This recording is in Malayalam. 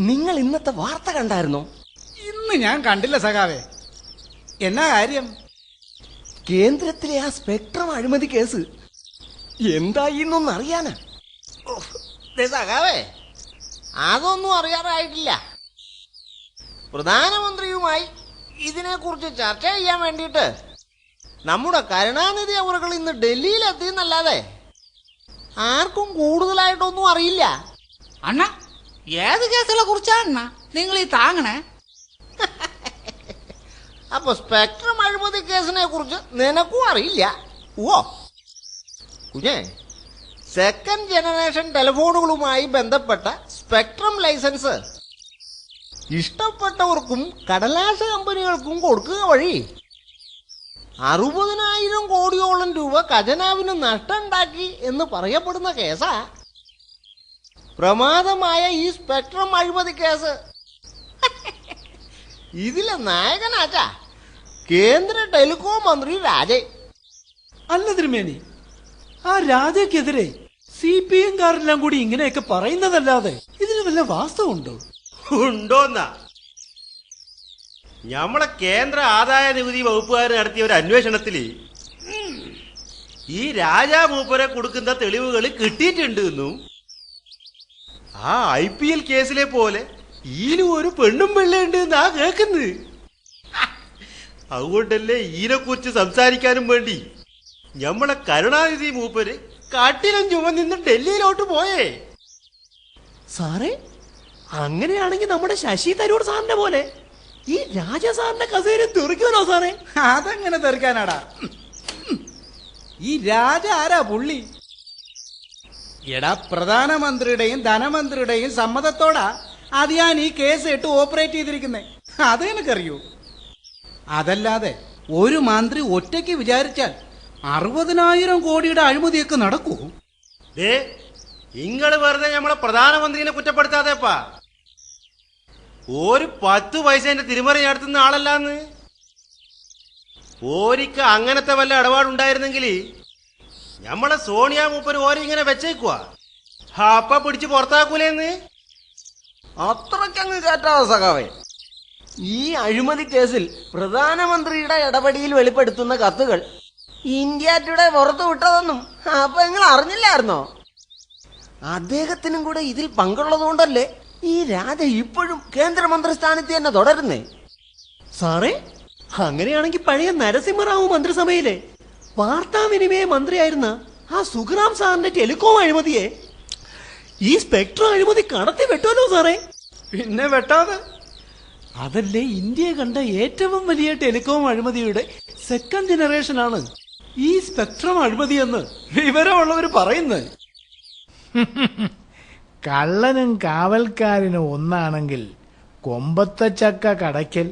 നിങ്ങൾ ഇന്നത്തെ വാർത്ത കണ്ടായിരുന്നോ? ഇന്ന് ഞാൻ കണ്ടില്ല സഖാവേ. എന്നാ കാര്യം? കേന്ദ്രത്തിലെ ആ സ്പെക്ട്രം അഴിമതി കേസ് എന്തായിന്നൊന്നും അറിയാനാ. സഖാവേ, അതൊന്നും അറിയാറായിട്ടില്ല. പ്രധാനമന്ത്രിയുമായി ഇതിനെക്കുറിച്ച് ചർച്ച ചെയ്യാൻ വേണ്ടിയിട്ട് നമ്മുടെ കരുണാനിധി അവர்கள் ഇന്ന് ഡൽഹിയിലെത്തിയെന്നല്ലാതെ ആർക്കും കൂടുതലായിട്ടൊന്നും അറിയില്ല. അണ്ണ, ഏത് കേസുകളെ കുറിച്ചാ അണ്ണ നിങ്ങൾ ഈ താങ്ങണേ? അപ്പൊ സ്പെക്ട്രം അഴിമതി കേസിനെ കുറിച്ച് നിനക്കും അറിയില്ല. ഓ കുഞ്ഞേ, സെക്കൻഡ് ജനറേഷൻ ടെലിഫോണുകളുമായി ബന്ധപ്പെട്ട സ്പെക്ട്രം ലൈസൻസ് ഇഷ്ടപ്പെട്ടവർക്കും കടലാസ കമ്പനികൾക്കും കൊടുക്കുക വഴി 60,000 കോടിയോളം രൂപ ഖജനാവിന് നഷ്ടമുണ്ടാക്കി എന്ന് പറയപ്പെടുന്ന കേസാ പ്രമാദമായ ഈ സ്പെക്ട്രം അഴിമതി കേസ്. ഇതിലെ നായകനാച്ചാ കേന്ദ്ര ടെലികോം മന്ത്രി രാജേ. അല്ല തിരുമേനി, ആ രാജയ്ക്കെതിരെ CPM കാരെല്ലാം കൂടി ഇങ്ങനെയൊക്കെ പറയുന്നതല്ലാതെ ഇതിന് വല്ല വാസ്തവമുണ്ടോ? ഉണ്ടോന്നാ നമ്മളെ കേന്ദ്ര ആദായ നികുതി വകുപ്പുകാർ നടത്തിയ ഒരു അന്വേഷണത്തിൽ ഈ രാജാ മൂപ്പരെ കൊടുക്കുന്ന തെളിവുകൾ കിട്ടിയിട്ടുണ്ട് എന്നും ആ IPL കേസിലെ പോലെ ഈനും ഒരു പെണ്ണും വെള്ളയുണ്ട് എന്നാ കേക്കുന്നത്. അതുകൊണ്ടല്ലേ ഈനെക്കുറിച്ച് സംസാരിക്കാനും വേണ്ടി നമ്മളെ കരുണാനിധി മൂപ്പര് കാട്ടിലും ചുമന്ന് ഡൽഹിയിലോട്ട് പോയേ. സാറേ, അങ്ങനെയാണെങ്കിൽ നമ്മുടെ ശശി തരൂർ സാറിന്റെ പോലെ ഈ രാജാ സാറിന്റെ കസേര തെറിക്കുമല്ലോ സാറേ? അതെങ്ങനെ തെറിക്കാനാടാ? ഈ രാജ ആരാ പുള്ളി? എടാ, പ്രധാനമന്ത്രിയുടെയും ധനമന്ത്രിയുടെയും സമ്മതത്തോടാ അത് ഞാൻ ഈ കേസ് ഇട്ട് ഓപ്പറേറ്റ് ചെയ്തിരിക്കുന്നേ. അത് എനിക്കറിയൂ. അതല്ലാതെ ഒരു മന്ത്രി ഒറ്റയ്ക്ക് വിചാരിച്ചാൽ 60,000 കോടിയുടെ അഴിമതിയൊക്കെ നടക്കൂ? ഇങ്ങള് വെറുതെ നമ്മളെ പ്രധാനമന്ത്രിനെ കുറ്റപ്പെടുത്താതെപ്പാ. ഒരു 10 പൈസേന്റെ തിരിമറി നടത്തുന്ന ആളല്ലാന്ന്. ഓരിക്ക് അങ്ങനത്തെ വല്ല ഇടപാടുണ്ടായിരുന്നെങ്കിൽ നമ്മളെ സോണിയ മൂപ്പര് ഓരിങ്ങനെ വെച്ചേക്കുവാ. അപ്പ പിടിച്ച് പുറത്താക്കൂലേന്ന്. അത്രയ്ക്കങ്ങ് കാറ്റാവോ സഖാവേ? ഈ അഴിമതി കേസിൽ പ്രധാനമന്ത്രിയുടെ ഇടപെടിയിൽ വെളിപ്പെടുത്തുന്ന കത്തുകൾ ഇന്ത്യ ടുഡേ പുറത്തു വിട്ടതെന്നും അപ്പൊ നിങ്ങൾ അറിഞ്ഞില്ലായിരുന്നോ? അദ്ദേഹത്തിനും കൂടെ ഇതിൽ പങ്കുള്ളതുകൊണ്ടല്ലേ ഈ രാജ ഇപ്പോഴും കേന്ദ്രമന്ത്രി സ്ഥാനത്ത് തന്നെ തുടരുന്നേ. സാറേ, അങ്ങനെയാണെങ്കിൽ പഴയ നരസിംഹറാവു മന്ത്രിസഭയിലെ വാർത്താവിനിമയ മന്ത്രിയായിരുന്ന ആ സുഖറാം സാറിന്റെ ടെലികോം അഴിമതിയെ ഈ സ്പെക്ട്രം അഴിമതി കടത്തി വെട്ടുമല്ലോ സാറേ? പിന്നെ വെട്ടാതെ. അതല്ലേ ഇന്ത്യയെ കണ്ട ഏറ്റവും വലിയ ടെലികോം അഴിമതിയുടെ സെക്കൻഡ് ജനറേഷൻ ആണ് ഈ സ്പെക്ട്രം അഴിമതി എന്ന് വിവരമുള്ളവർ പറയുന്നത്. കള്ളനും കാവൽക്കാരനും ഒന്നാണെങ്കിൽ കൊമ്പത്തെ ചക്ക കടയ്ക്കൽ.